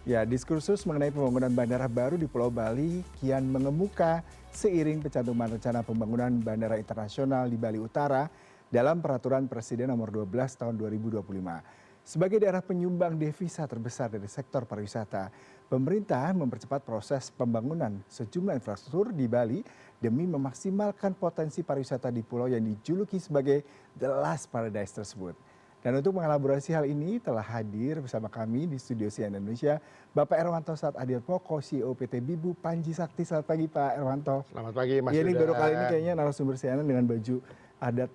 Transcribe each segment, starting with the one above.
Ya, diskursus mengenai pembangunan bandara baru di Pulau Bali kian mengemuka seiring pencantuman rencana pembangunan bandara internasional di Bali Utara dalam Peraturan Presiden Nomor 12 Tahun 2025. Sebagai daerah penyumbang devisa terbesar dari sektor pariwisata, pemerintah mempercepat proses pembangunan sejumlah infrastruktur di Bali demi memaksimalkan potensi pariwisata di pulau yang dijuluki sebagai The Last Paradise tersebut. Dan untuk mengelaborasi hal ini telah hadir bersama kami di studio CNN Indonesia Bapak Erwanto Satardiatmoko, CEO PT Bibu Panji Sakti. Selamat pagi Pak Erwanto. Selamat pagi Mas Ya, ini baru kali ini Yuda. kayaknya narasumber CNN dengan baju adat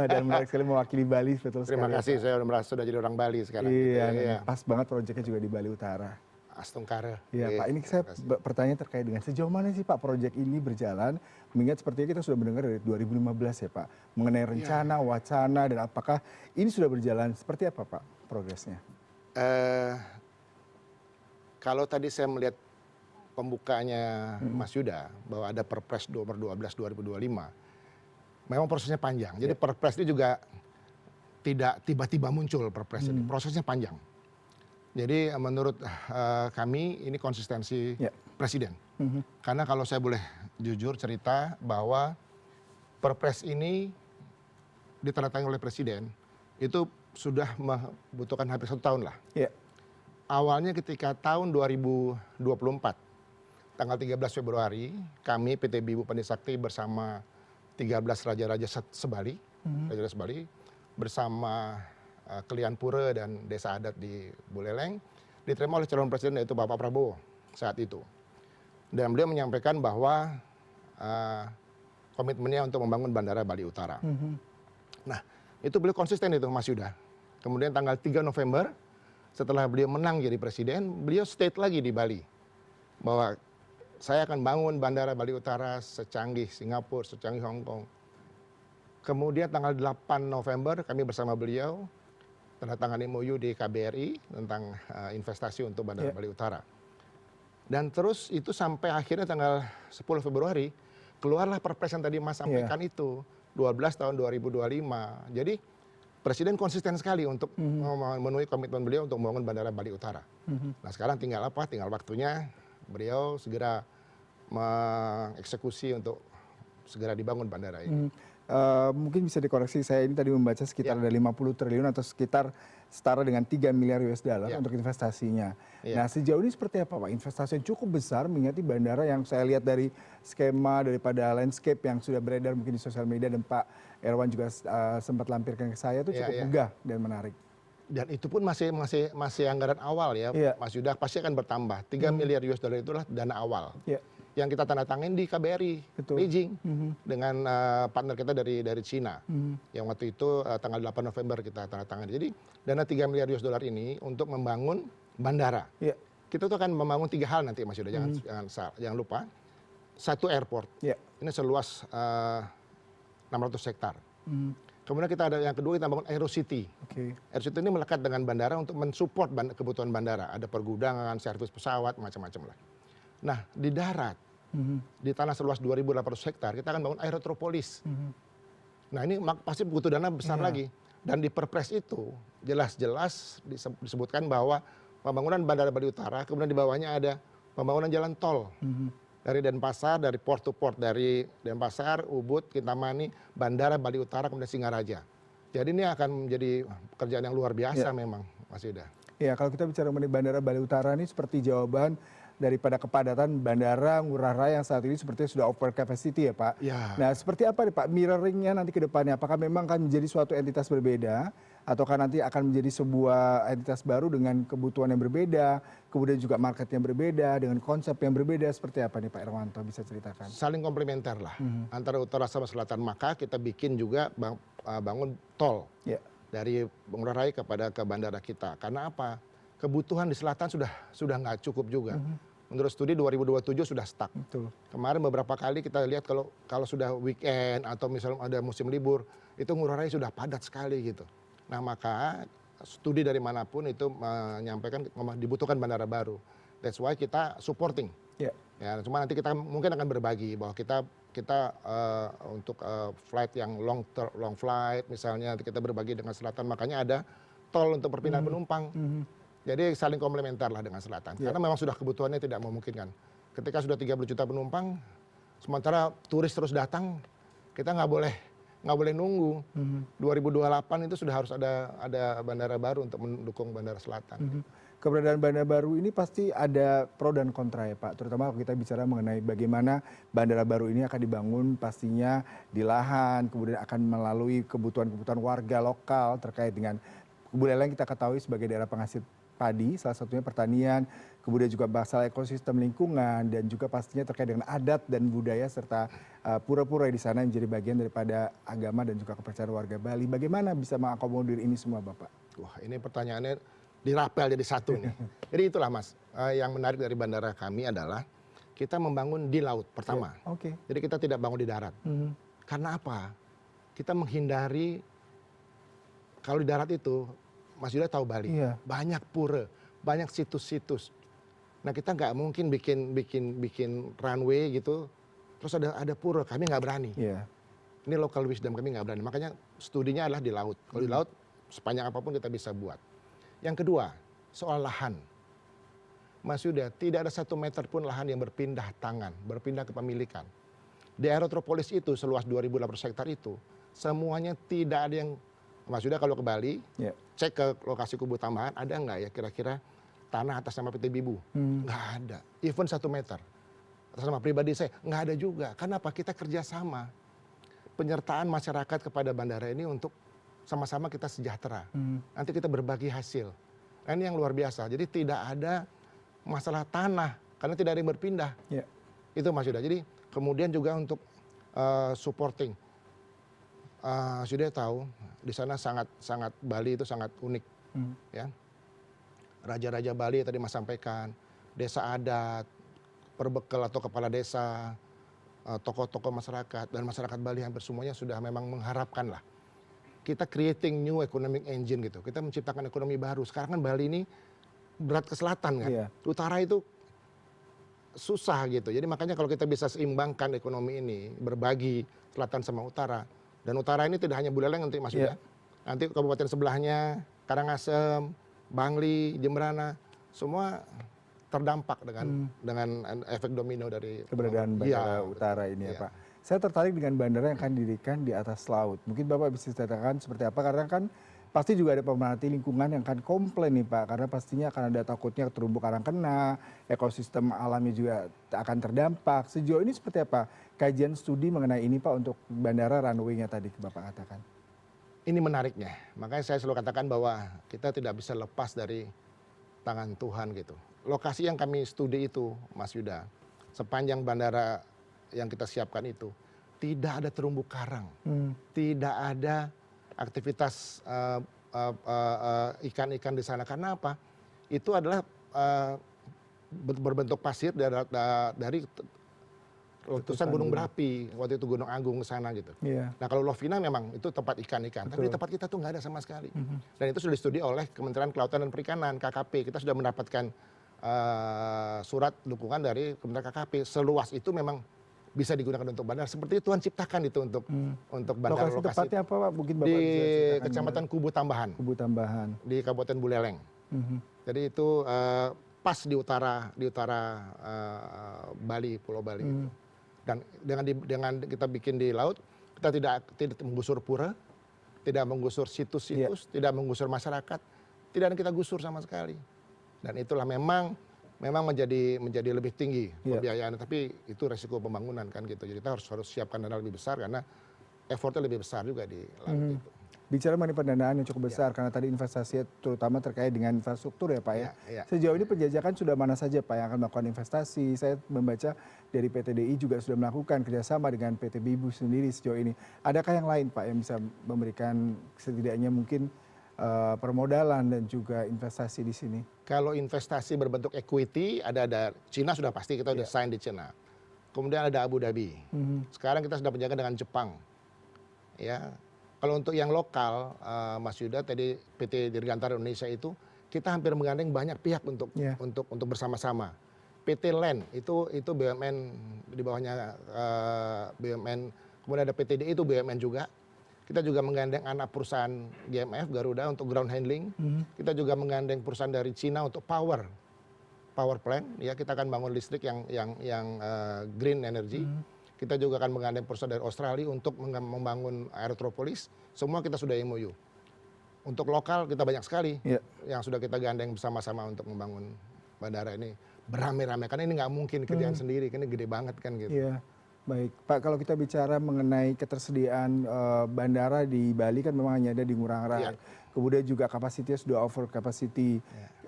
dan menarik sekali mewakili Bali, betul Terima sekali. kasih, saya udah merasa sudah jadi orang Bali sekarang. Iya, gitu, ya. pas banget proyeknya juga di Bali Utara. Astungkara. Iya Pak, ini saya pertanyaan terkait dengan sejauh mana sih Pak proyek ini berjalan, mengingat sepertinya kita sudah mendengar dari 2015 ya Pak, mengenai rencana, wacana, dan apakah ini sudah berjalan seperti apa Pak progresnya? Eh, Kalau tadi saya melihat pembukanya Mas Yuda, bahwa ada Perpres nomor 12 2025, memang prosesnya panjang. Jadi Perpres ini juga tidak tiba-tiba muncul Perpres ini, prosesnya panjang. Jadi menurut kami ini konsistensi Presiden. Karena kalau saya boleh jujur cerita bahwa Perpres ini ditandatangani oleh Presiden, itu sudah membutuhkan hampir 1 tahun lah. Awalnya ketika tahun 2024, tanggal 13 Februari, kami PT Bibu Panji Sakti bersama 13 raja-raja Sebali, raja-raja Sebali, bersama Kelian Pura dan desa adat di Buleleng, diterima oleh calon presiden yaitu Bapak Prabowo saat itu. Dan beliau menyampaikan bahwa komitmennya untuk membangun Bandara Bali Utara. Nah, itu beliau konsisten itu Mas Yuda. Kemudian tanggal 3 November, setelah beliau menang jadi presiden, beliau state lagi di Bali bahwa saya akan bangun Bandara Bali Utara secanggih Singapura, secanggih Hong Kong. Kemudian tanggal 8 November kami bersama beliau tanda tangan MOU di KBRI tentang investasi untuk Bandara Bali Utara. Dan terus itu sampai akhirnya tanggal 10 Februari keluarlah Perpres yang tadi Mas sampaikan itu, 12 tahun 2025. Jadi Presiden konsisten sekali untuk memenuhi komitmen beliau untuk membangun Bandara Bali Utara. Nah sekarang tinggal apa? Tinggal waktunya beliau segera mengeksekusi untuk segera dibangun bandara ini. Mungkin bisa dikoreksi, saya ini tadi membaca sekitar ada 50 triliun atau sekitar setara dengan 3 miliar US dollar untuk investasinya. Nah sejauh ini seperti apa Pak? Investasi yang cukup besar mengingat bandara yang saya lihat dari skema daripada landscape yang sudah beredar mungkin di sosial media dan Pak Erwan juga sempat lampirkan ke saya itu cukup megah dan menarik. Dan itu pun masih anggaran awal ya, Mas Yuda, pasti akan bertambah. 3 miliar US dollar itulah dana awal. Yang kita tanda tangan di KBRI, Beijing, dengan partner kita dari Cina. Yang waktu itu tanggal 8 November kita tanda tangan. Jadi dana 3 miliar US dollar ini untuk membangun bandara. Kita tuh akan membangun 3 hal nanti Mas Yuda, jangan lupa. 1 airport, ini seluas 600 hektar. Kemudian kita ada yang kedua, kita bangun Aerocity. Aerocity ini melekat dengan bandara untuk mensupport kebutuhan bandara. Ada pergudangan, servis pesawat, macam-macam lah. Nah di darat, di tanah seluas 2.800 hektar, kita akan bangun Aerotropolis. Nah ini pasti butuh dana besar lagi. Dan di Perpres itu jelas-jelas disebutkan bahwa pembangunan Bandara Bali Utara, kemudian di bawahnya ada pembangunan jalan tol. Dari Denpasar, dari port to port, dari Denpasar, Ubud, Kintamani, Bandara Bali Utara, kemudian Singaraja. Jadi ini akan menjadi pekerjaan yang luar biasa memang, Mas Yuda. Ya, kalau kita bicara mengenai Bandara Bali Utara ini seperti jawaban daripada kepadatan Bandara Ngurah Rai yang saat ini sepertinya sudah over capacity ya Pak. Nah seperti apa nih Pak mirroringnya nanti ke depannya? Apakah memang akan menjadi suatu entitas berbeda? Ataukah nanti akan menjadi sebuah entitas baru dengan kebutuhan yang berbeda, kemudian juga market yang berbeda, dengan konsep yang berbeda, seperti apa nih Pak Erwanto, bisa ceritakan? Saling komplementer lah, antara utara sama selatan. Maka kita bikin juga bangun tol dari Ngurah Rai ke bandara kita. Karena apa? Kebutuhan di selatan sudah nggak cukup juga. Menurut studi 2027 sudah stuck. Kemarin beberapa kali kita lihat kalau sudah weekend atau misalnya ada musim libur, itu Ngurah Rai sudah padat sekali gitu. Nah maka studi dari manapun itu menyampaikan dibutuhkan bandara baru. That's why kita supporting. Ya, cuma nanti kita mungkin akan berbagi bahwa kita untuk flight yang long flight misalnya kita berbagi dengan selatan, makanya ada tol untuk perpindahan penumpang. Jadi saling komplementer lah dengan selatan. Karena memang sudah kebutuhannya tidak memungkinkan. Ketika sudah 30 juta penumpang, sementara turis terus datang, kita nggak boleh nunggu. 2028 itu sudah harus ada bandara baru untuk mendukung bandara selatan. Keberadaan bandara baru ini pasti ada pro dan kontra ya Pak, terutama kalau kita bicara mengenai bagaimana bandara baru ini akan dibangun pastinya di lahan, kemudian akan melalui kebutuhan-kebutuhan warga lokal terkait dengan Buleleng kita ketahui sebagai daerah penghasil padi, salah satunya pertanian, kemudian juga masalah ekosistem lingkungan dan juga pastinya terkait dengan adat dan budaya serta pura-pura di sana menjadi bagian daripada agama dan juga kepercayaan warga Bali. Bagaimana bisa mengakomodir ini semua Bapak? Wah, ini pertanyaannya dirapel jadi satu nih. Jadi itulah Mas, yang menarik dari bandara kami adalah kita membangun di laut pertama. Jadi kita tidak bangun di darat. Karena apa? Kita menghindari, kalau di darat itu, Mas Yuda tahu Bali, banyak pura, banyak situs-situs. Nah kita nggak mungkin bikin runway gitu, terus ada pura, kami nggak berani. Ini local wisdom, kami nggak berani. Makanya studinya adalah di laut. Kalau di laut, sepanjang apapun kita bisa buat. Yang kedua, soal lahan. Mas Yuda, tidak ada 1 meter pun lahan yang berpindah tangan, berpindah kepemilikan. Di Aerotropolis itu, seluas 2.800 hektar itu, semuanya tidak ada yang, Mas Yuda kalau ke Bali, cek ke lokasi kubu tambahan, ada nggak ya kira-kira tanah atas nama PT Bibu? Nggak ada. Even 1 meter. Atas nama pribadi saya, nggak ada juga. Kenapa? Kita kerjasama. Penyertaan masyarakat kepada bandara ini untuk sama-sama kita sejahtera. Nanti kita berbagi hasil. Nah, ini yang luar biasa. Jadi tidak ada masalah tanah karena tidak ada yang berpindah. Itu Mas Yuda. Jadi kemudian juga untuk supporting. Sudah tahu di sana sangat Bali itu sangat unik. Ya. Raja-raja Bali tadi Mas sampaikan, desa adat, perbekal atau kepala desa, tokoh-tokoh masyarakat dan masyarakat Bali hampir semuanya sudah memang mengharapkan lah. Kita creating new economic engine gitu. Kita menciptakan ekonomi baru. Sekarang kan Bali ini berat ke selatan kan. Utara itu susah gitu. Jadi makanya kalau kita bisa seimbangkan ekonomi ini, berbagi selatan sama utara. Dan utara ini tidak hanya Buleleng nanti Mas Yuda. Nanti kabupaten sebelahnya, Karangasem, Bangli, Jemberana, semua terdampak dengan efek domino dari keberadaan bandara utara ini ya Pak. Saya tertarik dengan bandara yang akan didirikan di atas laut. Mungkin Bapak bisa ceritakan seperti apa, karena kan pasti juga ada pemerhati lingkungan yang akan komplain nih Pak, karena pastinya akan ada takutnya terumbu karang kena, ekosistem alamnya juga akan terdampak. Sejauh ini seperti apa kajian studi mengenai ini Pak untuk bandara runway-nya tadi Bapak katakan? Ini menariknya, makanya saya selalu katakan bahwa kita tidak bisa lepas dari tangan Tuhan gitu. Lokasi yang kami studi itu Mas Yuda, sepanjang bandara yang kita siapkan itu tidak ada terumbu karang, tidak ada aktivitas ikan-ikan di sana. Karena apa? Itu adalah berbentuk pasir dari letusan gunung berapi, waktu itu Gunung Agung ke sana gitu. Nah kalau Lovina memang itu tempat ikan-ikan, tapi di tempat kita tuh nggak ada sama sekali. Dan itu sudah studi oleh Kementerian Kelautan dan Perikanan, KKP. Kita sudah mendapatkan surat dukungan dari Kementerian KKP. Seluas itu memang bisa digunakan untuk bandara. Seperti itu Tuhan ciptakan itu untuk bandara. Lokasi tepatnya apa Pak? Mungkin Bapak di bisa Kecamatan Kubu Tambahan. Kubu Tambahan. Di Kabupaten Buleleng. Jadi itu pas di utara Bali, Pulau Bali. Dan dengan kita bikin di laut, kita tidak menggusur pura, tidak menggusur situs-situs, tidak menggusur masyarakat, tidak ada kita gusur sama sekali. Dan itulah memang menjadi lebih tinggi pembiayaan, tapi itu resiko pembangunan kan gitu. Jadi kita harus siapkan dana lebih besar karena effortnya lebih besar juga di laut itu. Bicara mengenai pendanaan yang cukup besar karena tadi investasi terutama terkait dengan infrastruktur ya Pak ya. Sejauh ini penjajakan sudah mana saja Pak yang akan melakukan investasi? Saya membaca dari PT DI juga sudah melakukan kerjasama dengan PT Bibu sendiri sejauh ini. Adakah yang lain Pak yang bisa memberikan setidaknya mungkin permodalan dan juga investasi di sini? Kalau investasi berbentuk equity ada Cina sudah pasti kita sudah sign di Cina. Kemudian ada Abu Dhabi. Sekarang kita sedang penjaga dengan Jepang. Ya. Kalau untuk yang lokal, Mas Yuda tadi PT Dirgantara Indonesia itu kita hampir menggandeng banyak pihak untuk bersama-sama. PT Land itu BUMN di bawahnya BUMN, kemudian ada PTDI itu BUMN juga. Kita juga menggandeng anak perusahaan GMF Garuda untuk ground handling. Kita juga menggandeng perusahaan dari Cina untuk power plant. Ya, kita akan bangun listrik yang green energy. Kita juga akan menggandeng perusahaan dari Australia untuk membangun Aerotropolis. Semua kita sudah MOU. Untuk lokal kita banyak sekali yang sudah kita gandeng bersama-sama untuk membangun bandara ini beramai-ramai. Karena ini nggak mungkin kerjaan sendiri, karena gede banget kan gitu. Iya, baik. Pak, kalau kita bicara mengenai ketersediaan bandara di Bali kan memang hanya ada di Ngurah Rai. Kemudian juga kapasitinya sudah over capacity.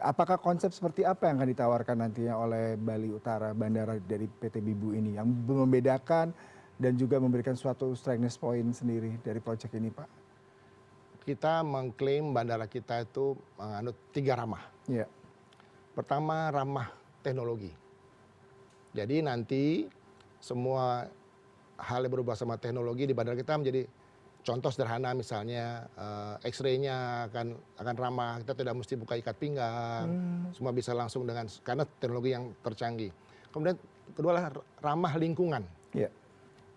Apakah konsep seperti apa yang akan ditawarkan nantinya oleh Bali Utara, bandara dari PT Bibu ini yang membedakan dan juga memberikan suatu strength point sendiri dari proyek ini, Pak? Kita mengklaim bandara kita itu menganut 3 ramah. Pertama, ramah teknologi. Jadi nanti semua hal yang berubah sama teknologi di bandara kita menjadi contoh sederhana, misalnya X-ray-nya akan ramah, kita tidak mesti buka ikat pinggang, semua bisa langsung karena teknologi yang tercanggih. Kemudian kedua adalah ramah lingkungan.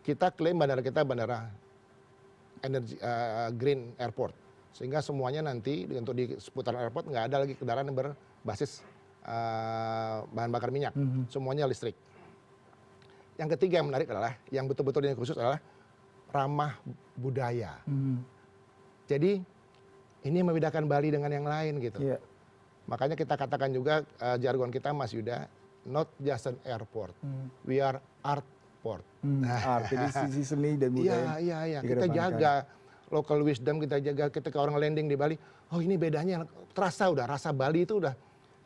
Kita klaim bandara kita bandara energi green airport, sehingga semuanya nanti untuk di seputaran airport nggak ada lagi kendaraan yang berbasis bahan bakar minyak, semuanya listrik. Yang ketiga yang menarik adalah yang betul-betul ini khusus adalah ramah budaya. Jadi ini membedakan Bali dengan yang lain gitu. Makanya kita katakan juga jargon kita, Mas Yuda, not just an airport, we are art port. Art, jadi sisi seni dan budaya. Iya. Kita jaga local wisdom, kita jaga ketika orang landing di Bali. Oh ini bedanya, terasa udah rasa Bali itu udah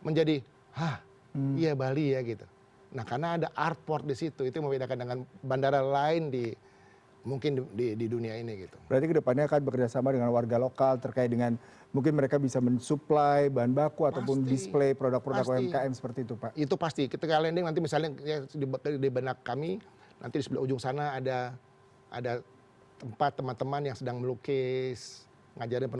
menjadi, iya Bali ya gitu. Nah karena ada art port di situ, itu membedakan dengan bandara lain mungkin di dunia ini gitu. Berarti kedepannya akan bekerjasama dengan warga lokal terkait dengan mungkin mereka bisa mensuplai bahan baku ataupun display produk-produk UMKM seperti itu, Pak. Itu pasti. Ketika landing nanti misalnya di benak kami, nanti di sebelah ujung sana ada tempat teman-teman yang sedang melukis, ngajarin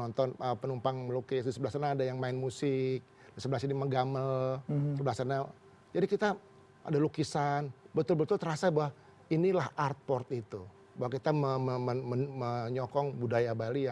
penumpang melukis. Di sebelah sana ada yang main musik, di sebelah sini menggamel, sebelah sana. Jadi kita ada lukisan, betul-betul terasa bahwa inilah art port itu. Bahwa kita menyokong budaya Bali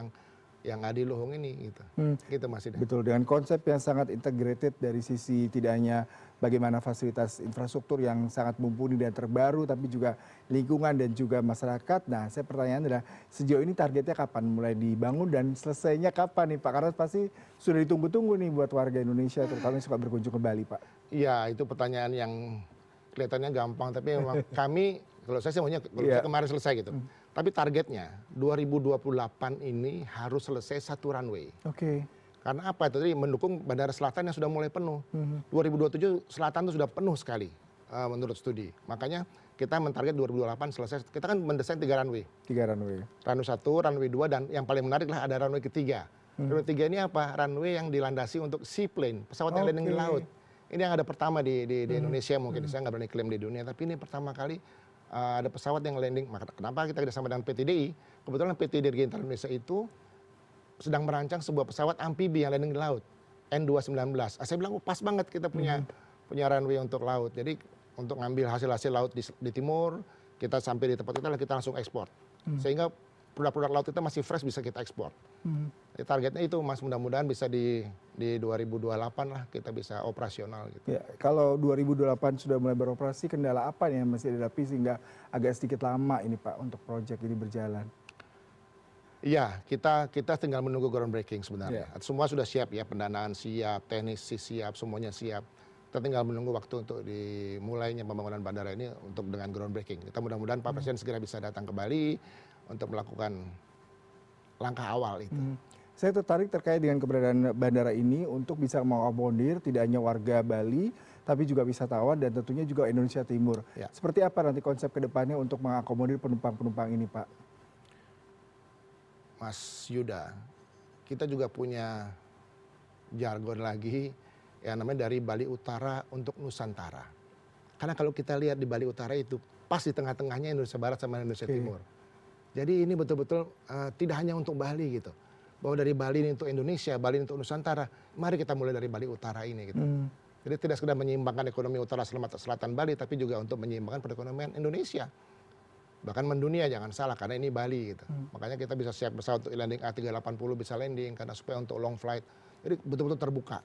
yang adiluhung ini gitu. Gitu Mas Ida. Betul, dengan konsep yang sangat integrated dari sisi tidak hanya bagaimana fasilitas infrastruktur yang sangat mumpuni dan terbaru, tapi juga lingkungan dan juga masyarakat. Nah, saya pertanyaan adalah sejauh ini targetnya kapan mulai dibangun dan selesainya kapan nih Pak? Karena pasti sudah ditunggu-tunggu nih buat warga Indonesia, terutama yang suka berkunjung ke Bali, Pak. Iya, itu pertanyaan yang kelihatannya gampang, tapi memang kami, kalau saya maunya kemarin selesai gitu. Tapi targetnya 2028 ini harus selesai 1 runway. Karena apa? Itu tadi mendukung Bandara Selatan yang sudah mulai penuh. 2027 Selatan itu sudah penuh sekali menurut studi. Makanya kita mentarget 2028 selesai. Kita kan mendesain 3 runway. 3 runway. Runway 1, runway 2, dan yang paling menarik lah ada runway ketiga. Runway 3 ini apa? Runway yang dilandasi untuk seaplane, pesawat yang landing di laut. Ini yang ada pertama di Indonesia mungkin. Saya nggak berani klaim di dunia, tapi ini pertama kali ada pesawat yang landing. Kenapa kita kerjasama dengan PT DI? Kebetulan PT Dirgantara Indonesia itu sedang merancang sebuah pesawat amfibi yang landing di laut, N219. Saya bilang pas banget kita punya runway untuk laut. Jadi untuk ngambil hasil-hasil laut di timur, kita sampai di tempat kita langsung ekspor. Sehingga produk-produk laut kita masih fresh, bisa kita ekspor. Jadi targetnya itu Mas, mudah-mudahan bisa di 2028 lah kita bisa operasional gitu. Ya, kalau 2028 sudah mulai beroperasi, kendala apa nih yang masih dihadapi sehingga agak sedikit lama ini Pak untuk proyek ini berjalan? Iya, kita tinggal menunggu groundbreaking sebenarnya. Semua sudah siap ya, pendanaan siap, teknisi siap, semuanya siap. Kita tinggal menunggu waktu untuk dimulainya pembangunan bandara ini untuk dengan groundbreaking. Kita mudah-mudahan Pak Presiden segera bisa datang ke Bali untuk melakukan langkah awal itu. Saya tertarik terkait dengan keberadaan bandara ini untuk bisa mengakomodir tidak hanya warga Bali, tapi juga wisatawan dan tentunya juga Indonesia Timur. Seperti apa nanti konsep kedepannya untuk mengakomodir penumpang-penumpang ini, Pak? Mas Yuda, kita juga punya jargon lagi yang namanya dari Bali Utara untuk Nusantara. Karena kalau kita lihat di Bali Utara itu pas di tengah-tengahnya Indonesia Barat sama Indonesia Timur. Jadi ini betul-betul tidak hanya untuk Bali gitu. Bahwa dari Bali ini untuk Indonesia, Bali ini untuk Nusantara. Mari kita mulai dari Bali Utara ini gitu. Jadi tidak sekedar menyeimbangkan ekonomi utara selatan Bali, tapi juga untuk menyeimbangkan perekonomian Indonesia. bahkan mendunia, jangan salah, karena ini Bali gitu. Makanya kita bisa siap pesawat untuk landing A380 bisa landing, karena supaya untuk long flight. Jadi betul-betul terbuka.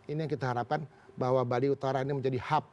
Ini yang kita harapkan, bahwa Bali Utara ini menjadi hub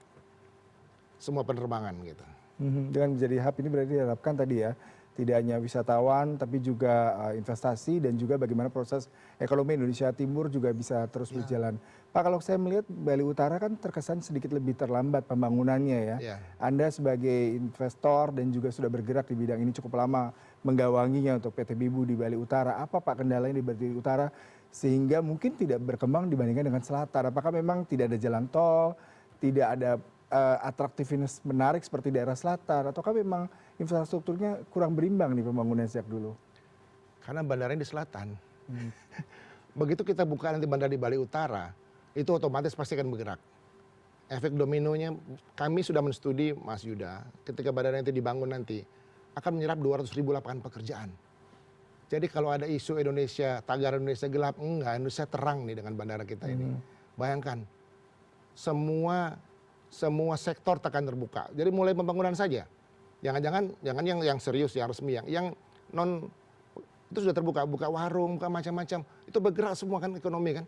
semua penerbangan gitu. Dengan menjadi hub ini berarti diharapkan tadi ya, tidak hanya wisatawan tapi juga investasi dan juga bagaimana proses ekonomi Indonesia Timur juga bisa terus berjalan. Pak, kalau saya melihat Bali Utara kan terkesan sedikit lebih terlambat pembangunannya ya. Anda sebagai investor dan juga sudah bergerak di bidang ini cukup lama menggawanginya untuk PT Bibu di Bali Utara. Apa Pak kendalanya di Bali Utara sehingga mungkin tidak berkembang dibandingkan dengan selatan? Apakah memang tidak ada jalan tol, tidak ada atraktivitas menarik seperti daerah selatan, ataukah memang infrastrukturnya kurang berimbang nih pembangunan sejak dulu? Karena bandaranya di selatan. Begitu kita buka nanti bandara di Bali Utara, itu otomatis pasti akan bergerak. Efek dominonya, kami sudah menstudi Mas Yuda, ketika bandara nanti dibangun nanti, akan menyerap 200.000 lapangan pekerjaan. Jadi kalau ada isu Indonesia, tagar Indonesia gelap, enggak, Indonesia terang nih dengan bandara kita ini. Bayangkan, semua sektor akan terbuka. Jadi mulai pembangunan saja. Jangan yang serius, yang resmi, yang non itu sudah terbuka, buka warung, buka macam-macam. Itu bergerak semua kan ekonomi kan.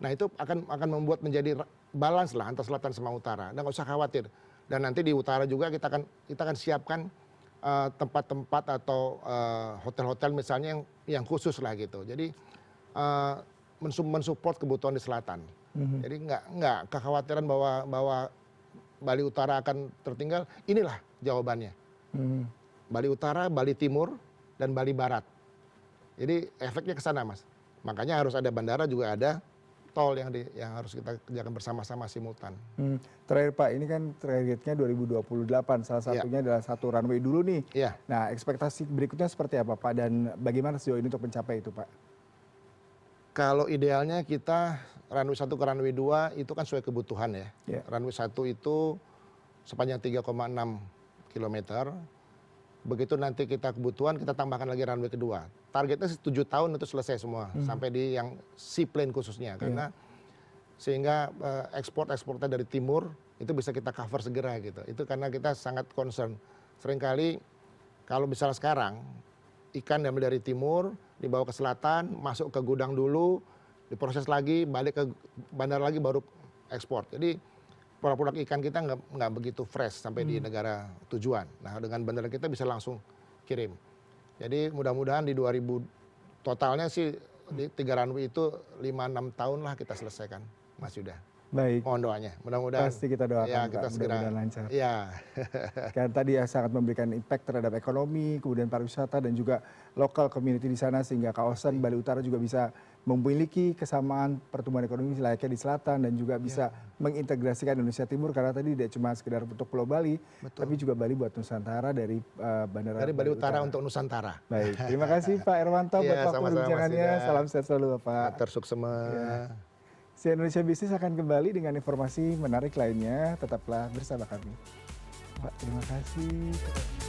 Nah itu akan membuat menjadi balance lah antara selatan sama utara. Dan nggak usah khawatir. Dan nanti di utara juga kita akan siapkan tempat-tempat atau hotel-hotel misalnya yang khusus lah gitu. Jadi mensupport kebutuhan di selatan. Jadi nggak kekhawatiran bahwa Bali Utara akan tertinggal, inilah jawabannya. Bali Utara, Bali Timur, dan Bali Barat. Jadi efeknya ke sana Mas. Makanya harus ada bandara, juga ada tol yang harus kita kerjakan bersama-sama simultan. Terakhir Pak, ini kan targetnya 2028, salah satunya adalah satu runway dulu nih. Nah ekspektasi berikutnya seperti apa Pak, dan bagaimana sejauh ini untuk mencapai itu Pak? Kalau idealnya kita runway 1 ke runway 2 itu kan sesuai kebutuhan ya. Runway 1 itu sepanjang 3,6 km. Begitu nanti kita kebutuhan, kita tambahkan lagi runway kedua. Targetnya 7 tahun itu selesai semua, sampai di yang seaplane khususnya. Karena sehingga ekspornya dari timur itu bisa kita cover segera gitu. Itu karena kita sangat concern. Seringkali kalau misalnya sekarang ikan yang dari timur dibawa ke selatan, masuk ke gudang dulu, diproses lagi, balik ke bandar lagi, baru ekspor. Jadi produk ikan kita nggak begitu fresh sampai di negara tujuan. Nah dengan bandara kita bisa langsung kirim. Jadi mudah-mudahan di 2000 totalnya sih di 3 runway itu 5-6 tahun lah kita selesaikan, Mas Yuda. Baik. Mohon doanya. Mudah-mudahan. Pasti kita doakan ya, kita Pak, segera mudah-mudahan lancar. Ya. Kan tadi ya sangat memberikan impact terhadap ekonomi, kemudian pariwisata dan juga lokal community di sana, sehingga kawasan Bali Utara juga bisa memiliki kesamaan pertumbuhan ekonomi layaknya di selatan, dan juga bisa mengintegrasikan Indonesia Timur, karena tadi tidak cuma sekedar untuk Pulau Bali, tapi juga Bali buat Nusantara dari bandara dari Bali Utara untuk Nusantara. Baik, terima kasih Pak Erwanto buat waktu perbincangannya. Salam sehat selalu Pak. Tersuksema. Si Indonesia Bisnis akan kembali dengan informasi menarik lainnya. Tetaplah bersama kami. Pak, terima kasih.